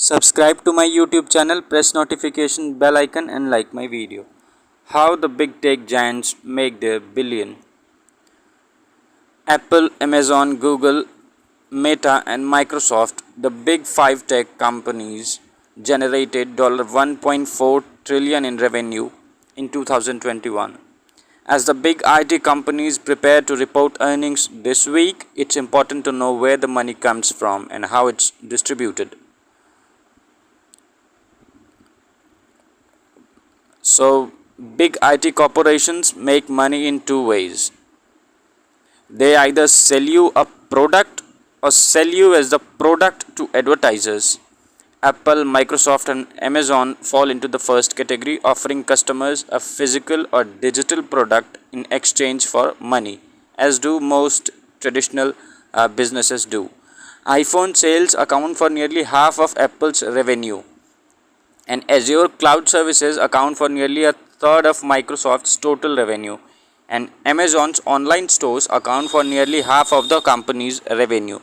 Subscribe to my YouTube channel, press notification bell icon and like my video. How the big tech giants make their billion. Apple, Amazon, Google, Meta and Microsoft, the big 5 tech companies generated $1.4 trillion in revenue in 2021. As the big IT companies prepare to report earnings this week, it's important to know where the money comes from and how it's distributed. So, big IT corporations make money in two ways. They either sell you a product or sell you as the product to advertisers. Apple, Microsoft, and Amazon fall into the first category, offering customers a physical or digital product in exchange for money, as do most traditional businesses do. iPhone sales account for nearly half of Apple's revenue, and Azure cloud services account for nearly a third of Microsoft's total revenue, and Amazon's online stores account for nearly half of the company's revenue.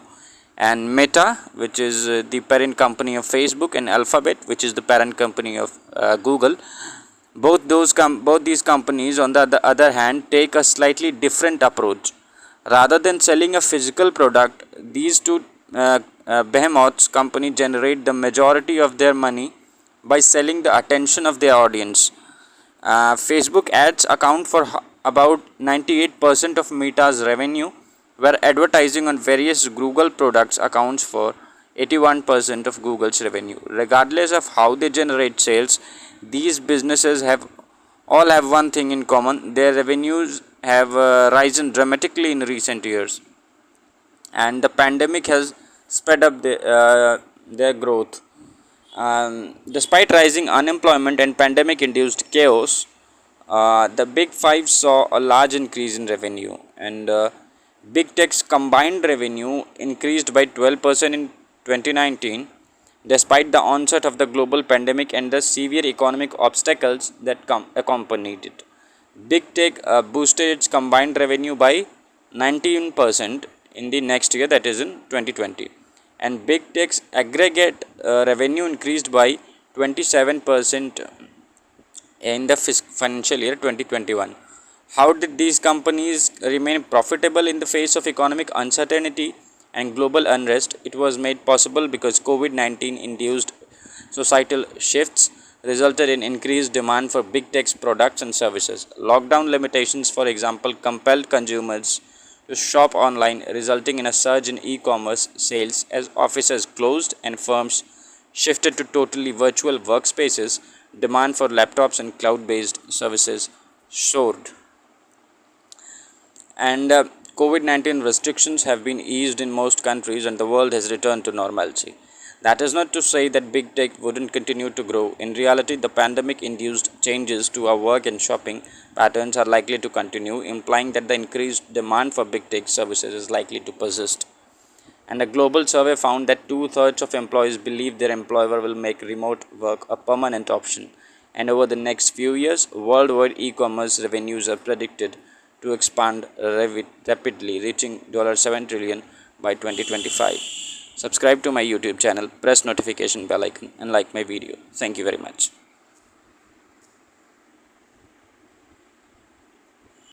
And Meta, which is the parent company of Facebook, and Alphabet, which is the parent company of Google, both these companies, on the other hand, take a slightly different approach. Rather than selling a physical product, these two behemoths company generate the majority of their money by selling the attention of their audience. Facebook ads account for about 98% of Meta's revenue, where advertising on various Google products accounts for 81% of Google's revenue. Regardless of how they generate sales, these businesses all have one thing in common: their revenues have risen dramatically in recent years, and the pandemic has sped up their growth. Despite rising unemployment and pandemic-induced chaos, the Big Five saw a large increase in revenue, and Big Tech's combined revenue increased by 12% in 2019, despite the onset of the global pandemic and the severe economic obstacles that accompanied it. Big Tech boosted its combined revenue by 19% in the next year, that is in 2020. And Big Tech's aggregate revenue increased by 27% in the financial year 2021. How did these companies remain profitable in the face of economic uncertainty and global unrest? It was made possible because COVID-19 induced societal shifts resulted in increased demand for Big Tech's products and services. Lockdown limitations, for example, compelled consumers to shop online, resulting in a surge in e-commerce sales as offices closed and firms shifted to totally virtual workspaces. Demand for laptops and cloud-based services soared. And COVID-19 restrictions have been eased in most countries, and the world has returned to normalcy. That is not to say that Big Tech wouldn't continue to grow. In reality, the pandemic-induced changes to our work and shopping patterns are likely to continue, implying that the increased demand for Big Tech services is likely to persist. And a global survey found that 2/3 of employees believe their employer will make remote work a permanent option. And over the next few years, worldwide e-commerce revenues are predicted to expand rapidly, reaching $7 trillion by 2025. Subscribe to my YouTube channel, press notification bell icon and like my video. Thank you very much.